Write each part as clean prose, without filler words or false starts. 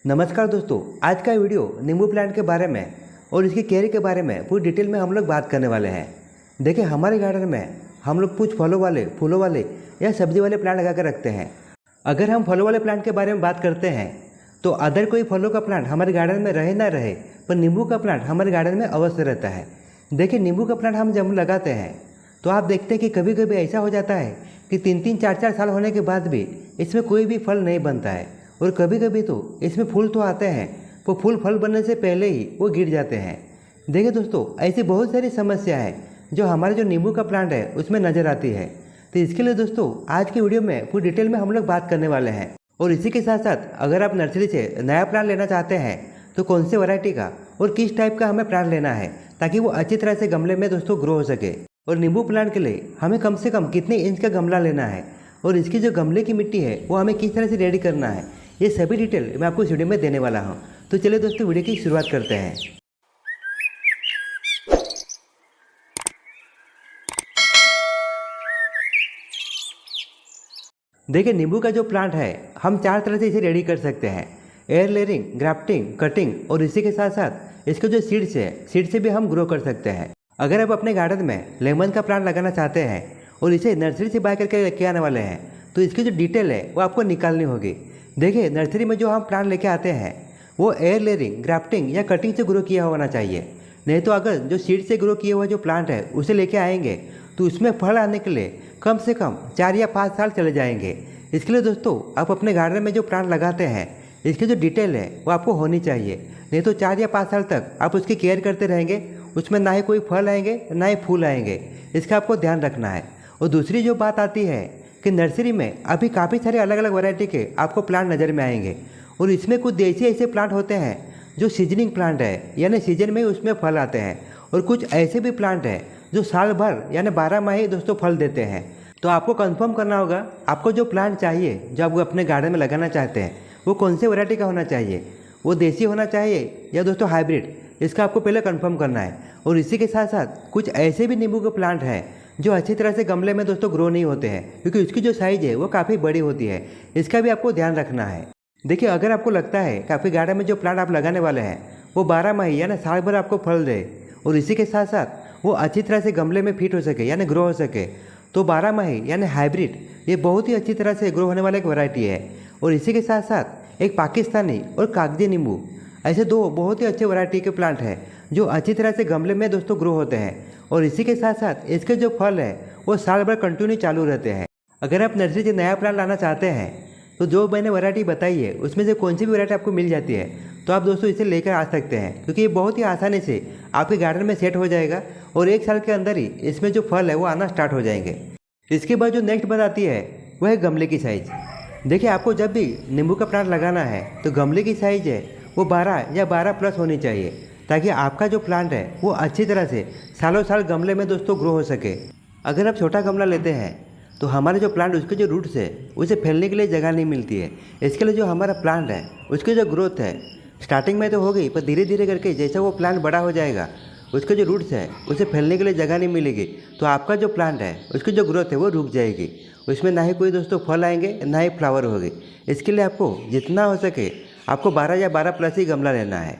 नमस्कार दोस्तों, आज का वीडियो नींबू प्लांट के बारे में और इसकी केयर के बारे में पूरी डिटेल में हम लोग बात करने वाले हैं। देखिए, हमारे गार्डन में हम लोग कुछ फलों वाले, फूलों वाले या सब्जी वाले प्लांट लगा कर रखते हैं। अगर हम फलों वाले प्लांट के बारे में बात करते हैं तो अदर कोई फलों का प्लांट हमारे गार्डन में रहे ना रहे, पर नींबू का प्लांट हमारे गार्डन में अवश्य रहता है। देखिए, नींबू का प्लांट हम जब लगाते हैं तो आप देखते हैं कि कभी कभी ऐसा हो जाता है कि 3-3, 4-4 साल होने के बाद भी इसमें कोई भी फल नहीं बनता है, और कभी कभी तो इसमें फूल तो आते हैं, वो फूल फल बनने से पहले ही वो गिर जाते हैं। देखिए दोस्तों, ऐसी बहुत सारी समस्या है जो हमारे जो नींबू का प्लांट है उसमें नज़र आती है। तो इसके लिए दोस्तों आज की वीडियो में पूरी डिटेल में हम लोग बात करने वाले हैं। और इसी के साथ साथ अगर आप नर्सरी से नया प्लांट लेना चाहते हैं तो कौन से वैरायटी का और किस टाइप का हमें प्लांट लेना है ताकि वो अच्छी तरह से गमले में दोस्तों ग्रो हो सके, और नींबू प्लांट के लिए हमें कम से कम कितने इंच का गमला लेना है, और इसकी जो गमले की मिट्टी है वो हमें किस तरह से रेडी करना है, ये सभी डिटेल मैं आपको इस वीडियो में देने वाला हूँ। तो चलिए दोस्तों वीडियो की शुरुआत करते हैं। देखिए, नींबू का जो प्लांट है हम 4 तरह से इसे रेडी कर सकते हैं: एयर लेयरिंग, ग्राफ्टिंग, कटिंग, और इसी के साथ साथ इसके जो सीड्स है, सीड से भी हम ग्रो कर सकते हैं। अगर आप अपने गार्डन में लेमन का प्लांट लगाना चाहते हैं और इसे नर्सरी से बाय करके लेके आने वाले हैं तो इसकी जो डिटेल है वो आपको निकालनी होगी। देखिए, नर्सरी में जो हम प्लांट लेके आते हैं वो एयर लेयरिंग, ग्राफ्टिंग या कटिंग से ग्रो किया होना चाहिए। नहीं तो अगर जो सीड से ग्रो किया हुआ जो प्लांट है उसे लेके आएंगे तो उसमें फल आने के लिए कम से कम 4 या 5 साल चले जाएंगे। इसके लिए दोस्तों आप अपने गार्डन में जो प्लांट लगाते हैं इसकी जो डिटेल है वो आपको होनी चाहिए। नहीं तो 4 या 5 साल तक आप उसकी केयर करते रहेंगे, उसमें ना ही कोई फल आएंगे ना ही फूल आएंगे। इसका आपको ध्यान रखना है। और दूसरी जो बात आती है कि नर्सरी में अभी काफ़ी सारे अलग अलग वैरायटी के आपको प्लांट नज़र में आएंगे, और इसमें कुछ देसी ऐसे प्लांट होते हैं जो सीजनिंग प्लांट है, यानी सीजन में ही उसमें फल आते हैं, और कुछ ऐसे भी प्लांट हैं जो साल भर यानी 12 माह ही दोस्तों फल देते हैं। तो आपको कंफर्म करना होगा आपको जो प्लांट चाहिए, जो आप अपने गार्डन में लगाना चाहते हैं, वो कौन से वैरायटी का होना चाहिए, वो देसी होना चाहिए या दोस्तों हाइब्रिड, इसका आपको पहले कंफर्म करना है। और इसी के साथ साथ कुछ ऐसे भी नींबू के प्लांट हैं जो अच्छी तरह से गमले में दोस्तों ग्रो नहीं होते हैं, क्योंकि उसकी जो साइज़ है वो काफ़ी बड़ी होती है। इसका भी आपको ध्यान रखना है। देखिए, अगर आपको लगता है कि आपके गार्डन में जो प्लांट आप लगाने वाले हैं वो 12 माह यानी साल भर आपको फल दे, और इसी के साथ साथ वो अच्छी तरह से गमले में फिट हो सके यानी ग्रो हो सके, तो 12 माह यानी हाइब्रिड ये बहुत ही अच्छी तरह से ग्रो होने वाला एक वैरायटी है। और इसी के साथ साथ एक पाकिस्तानी और कागजी नींबू, ऐसे 2 बहुत ही अच्छे वैरायटी के प्लांट हैं जो अच्छी तरह से गमले में दोस्तों ग्रो होते हैं। और इसी के साथ साथ इसके जो फल है वो साल भर कंटिन्यू चालू रहते हैं। अगर आप नर्सरी से नया प्लांट लाना चाहते हैं तो जो मैंने वैरायटी बताई है उसमें से कौन सी भी वैरायटी आपको मिल जाती है तो आप दोस्तों इसे लेकर आ सकते हैं, क्योंकि ये बहुत ही आसानी से आपके गार्डन में सेट हो जाएगा और 1 साल के अंदर ही इसमें जो फल है वो आना स्टार्ट हो जाएंगे। इसके बाद जो नेक्स्ट बात आती है वह है गमले की साइज़। देखिए, आपको जब भी नींबू का प्लांट लगाना है तो गमले की साइज़ है वो 12 या 12 प्लस होनी चाहिए, ताकि आपका जो प्लांट है वो अच्छी तरह से सालों साल गमले में दोस्तों ग्रो हो सके। अगर आप छोटा गमला लेते हैं तो हमारे जो प्लांट उसके जो रूट्स है उसे फैलने के लिए जगह नहीं मिलती है। इसके लिए जो हमारा प्लांट है उसकी जो ग्रोथ है स्टार्टिंग में तो हो गई, पर धीरे धीरे करके जैसे वो प्लांट बड़ा हो जाएगा उसके जो रूट्स है उसे फैलने के लिए जगह नहीं मिलेगी, तो आपका जो प्लांट है उसकी जो ग्रोथ है वो रुक जाएगी। उसमें ना ही कोई दोस्तों फल आएंगे ना ही फ्लावर होगी। इसके लिए आपको जितना हो सके आपको 12 या 12 प्लस ही गमला लेना है।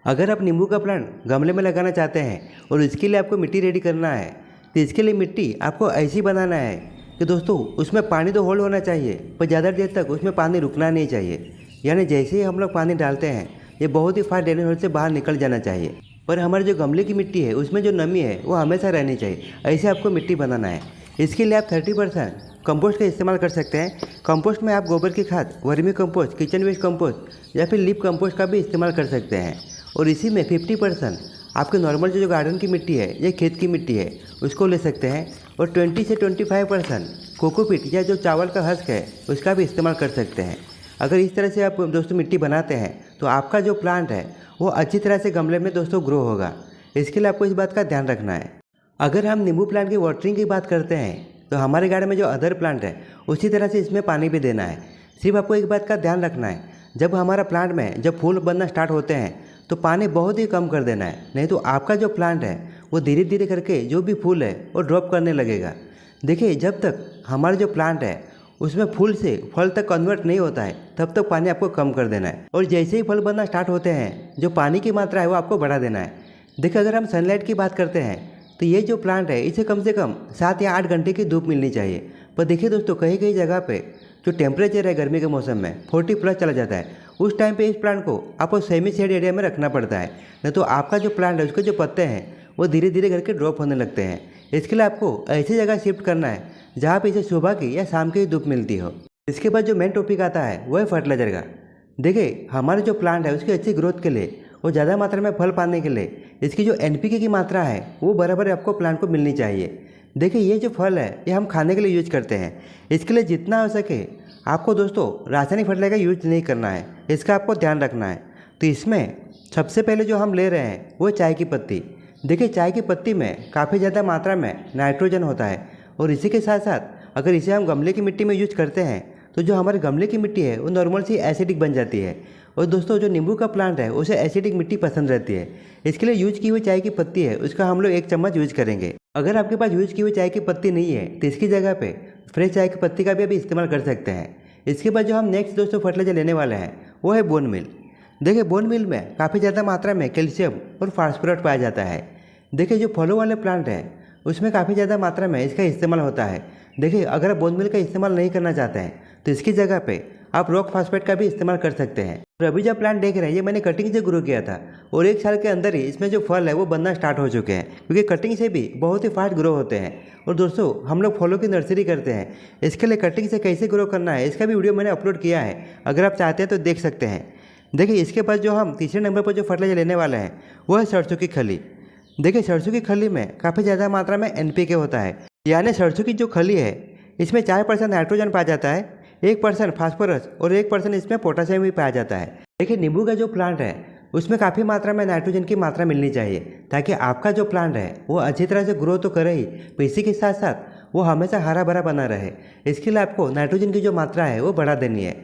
अगर आप नींबू का प्लांट गमले में लगाना चाहते हैं और इसके लिए आपको मिट्टी रेडी करना है तो इसके लिए मिट्टी आपको ऐसी बनाना है कि दोस्तों उसमें पानी तो होल्ड होना चाहिए, पर ज़्यादा देर तक उसमें पानी रुकना नहीं चाहिए। यानी जैसे ही हम लोग पानी डालते हैं ये बहुत ही फास्ट ड्रेनेज होल से बाहर निकल जाना चाहिए, पर हमारे जो गमले की मिट्टी है उसमें जो नमी है वो हमेशा रहनी चाहिए। ऐसे आपको मिट्टी बनाना है। इसके लिए आप 30% कंपोस्ट का इस्तेमाल कर सकते हैं। कंपोस्ट में आप गोबर की खाद, vermi compost, kitchen waste compost या फिर लीफ कंपोस्ट का भी इस्तेमाल कर सकते हैं। और इसी में 50% आपके नॉर्मल जो गार्डन की मिट्टी है या खेत की मिट्टी है उसको ले सकते हैं, और 20 से 25% कोकोपीट या जो चावल का हस्क है उसका भी इस्तेमाल कर सकते हैं। अगर इस तरह से आप दोस्तों मिट्टी बनाते हैं तो आपका जो प्लांट है वो अच्छी तरह से गमले में दोस्तों ग्रो होगा। इसके लिए आपको इस बात का ध्यान रखना है। अगर हम नींबू प्लांट की वाटरिंग की बात करते हैं तो हमारे गार्डन में जो अदर प्लांट है उसी तरह से इसमें पानी भी देना है। सिर्फ आपको एक बात का ध्यान रखना है, जब हमारा प्लांट में जब फूल बनना स्टार्ट होते हैं तो पानी बहुत ही कम कर देना है, नहीं तो आपका जो प्लांट है वो धीरे धीरे करके जो भी फूल है वो ड्रॉप करने लगेगा। देखिए, जब तक हमारा जो प्लांट है उसमें फूल से फल तक कन्वर्ट नहीं होता है तब तक पानी आपको कम कर देना है। और जैसे ही फल बनना स्टार्ट होते हैं जो पानी की मात्रा है वो आपको बढ़ा देना है। देखिए अगर हम सनलाइट की बात करते हैं तो ये जो प्लांट है इसे कम से कम 7 या 8 घंटे की धूप मिलनी चाहिए। पर देखिए दोस्तों कहीं कहीं जगह पे जो टेम्परेचर है गर्मी के मौसम में 40+ चला जाता है। उस टाइम पे इस प्लांट को आपको सेमी शेड एरिया में रखना पड़ता है, नहीं तो आपका जो प्लांट है उसके जो पत्ते हैं वो धीरे धीरे करके ड्रॉप होने लगते हैं। इसके लिए आपको ऐसी जगह शिफ्ट करना है जहाँ पे इसे सुबह की या शाम की धूप मिलती हो। इसके बाद जो मेन टॉपिक आता है वो है फर्टिलाइजर का। देखिए हमारे जो प्लांट है उसकी अच्छी ग्रोथ के लिए और ज़्यादा मात्रा में फल पाने के लिए इसकी जो NPK की मात्रा है वो बराबर आपको प्लांट को मिलनी चाहिए। देखिए ये जो फल है ये हम खाने के लिए यूज करते हैं। इसके लिए जितना हो सके आपको दोस्तों रासायनिक फर्टिलाइजर का यूज नहीं करना है, इसका आपको ध्यान रखना है। तो इसमें सबसे पहले जो हम ले रहे हैं वो चाय की पत्ती। देखिए चाय की पत्ती में काफ़ी ज़्यादा मात्रा में नाइट्रोजन होता है और इसी के साथ साथ अगर इसे हम गमले की मिट्टी में यूज करते हैं तो जो हमारे गमले की मिट्टी है वो नॉर्मल सी एसिडिक बन जाती है। और दोस्तों जो नींबू का प्लांट है उसे एसिडिक मिट्टी पसंद रहती है। इसके लिए यूज की हुई चाय की पत्ती है उसका हम लोग 1 चम्मच यूज करेंगे। अगर आपके पास यूज की हुई चाय की पत्ती नहीं है तो इसकी जगह पे फ्रेश चाय की पत्ती का भी अभी इस्तेमाल कर सकते हैं। इसके बाद जो हम नेक्स्ट दोस्तों फर्टिलाइजर लेने वाले हैं वो है बोन मील। देखिए बोन मील में काफ़ी ज़्यादा मात्रा में कैल्शियम और फास्फोरस पाया जाता है। देखिए जो फलों वाले प्लांट है उसमें काफ़ी ज़्यादा मात्रा में इसका इस्तेमाल होता है। देखिए अगर आप बोन मील का इस्तेमाल नहीं करना चाहते हैं तो इसकी जगह पे आप रॉक फास्फेट का भी इस्तेमाल कर सकते हैं। और अभी जो प्लांट देख रहे हैं ये मैंने कटिंग से ग्रो किया था और 1 साल के अंदर ही इसमें जो फल है वो बनना स्टार्ट हो चुके हैं, क्योंकि कटिंग से भी बहुत ही फास्ट ग्रो होते हैं। और दोस्तों हम लोग फलों की नर्सरी करते हैं, इसके लिए कटिंग से कैसे ग्रो करना है इसका भी वीडियो मैंने अपलोड किया है, अगर आप चाहते हैं तो देख सकते हैं। देखिए इसके बाद जो हम तीसरे नंबर पर जो फर्टिलाइजर लेने वाले हैं वो है सरसों की खली। देखिए सरसों की खली में काफ़ी ज़्यादा मात्रा में NPK होता है, यानी सरसों की जो खली है इसमें 4% नाइट्रोजन पाया जाता है, 1% फास्फोरस और 1% इसमें पोटासियम भी पाया जाता है। देखिए नींबू का जो प्लांट है उसमें काफ़ी मात्रा में नाइट्रोजन की मात्रा मिलनी चाहिए ताकि आपका जो प्लांट है वो अच्छी तरह से ग्रो तो करे ही, पर इसी के साथ साथ वो हमेशा हरा भरा बना रहे। इसके लिए आपको नाइट्रोजन की जो मात्रा है वो बढ़ा देनी है।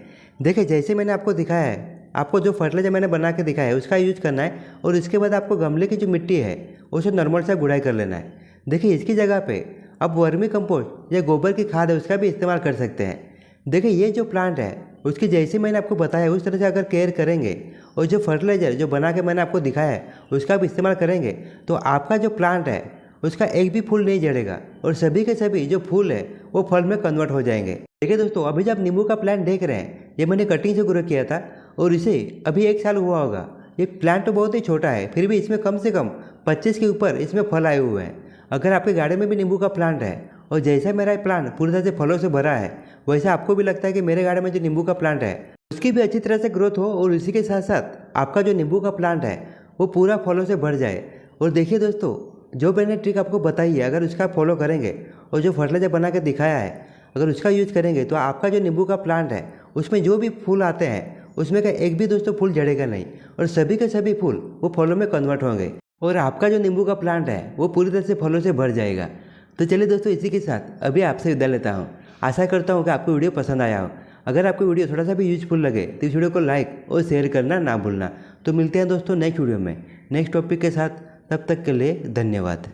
देखिए जैसे मैंने आपको दिखाया है, आपको जो फर्टिलाइजर मैंने बना के दिखाया है उसका यूज करना है और इसके बाद आपको गमले की जो मिट्टी है उसे नॉर्मल सा गुड़ाई कर लेना है। देखिए इसकी जगह पे आप वर्मी कंपोस्ट या गोबर की खाद है उसका भी इस्तेमाल कर सकते हैं। देखिए ये जो प्लांट है उसकी जैसे मैंने आपको बताया उस तरह से अगर केयर करेंगे और जो फर्टिलाइजर जो बना के मैंने आपको दिखाया है उसका भी इस्तेमाल करेंगे तो आपका जो प्लांट है उसका एक भी फूल नहीं झड़ेगा और सभी के सभी जो फूल है वो फल में कन्वर्ट हो जाएंगे। देखिए दोस्तों अभी जब नींबू का प्लांट देख रहे हैं ये मैंने कटिंग से ग्रो किया था और इसे अभी 1 साल हुआ होगा। ये प्लांट तो बहुत ही छोटा है फिर भी इसमें कम से कम 25 के ऊपर इसमें फल आए हुए हैं। अगर आपके गार्डन में भी नींबू का प्लांट है और जैसा मेरा प्लांट पूरी तरह से फलों से भरा है वैसा आपको भी लगता है कि मेरे गार्डन में जो नींबू का प्लांट है उसकी भी अच्छी तरह से ग्रोथ हो और इसी के साथ साथ आपका जो नींबू का प्लांट है वो पूरा फलों से भर जाए। और देखिए दोस्तों जो मैंने ट्रिक आपको बताई है अगर उसका फॉलो करेंगे और जो फर्टिलाइजर बना के दिखाया है अगर उसका यूज करेंगे तो आपका जो नींबू का प्लांट है उसमें जो भी फूल आते हैं उसमें का एक भी दोस्तों फूल झड़ेगा नहीं और सभी के सभी फूल वो फलों में कन्वर्ट होंगे और आपका जो नींबू का प्लांट है वो पूरी तरह से फलों से भर जाएगा। तो चलिए दोस्तों इसी के साथ अभी आपसे विदा लेता हूँ। आशा करता हूँ कि आपको वीडियो पसंद आया हो। अगर आपको वीडियो थोड़ा सा भी यूजफुल लगे तो इस वीडियो को लाइक और शेयर करना ना भूलना। तो मिलते हैं दोस्तों नेक्स्ट वीडियो में नेक्स्ट टॉपिक के साथ, तब तक के लिए धन्यवाद।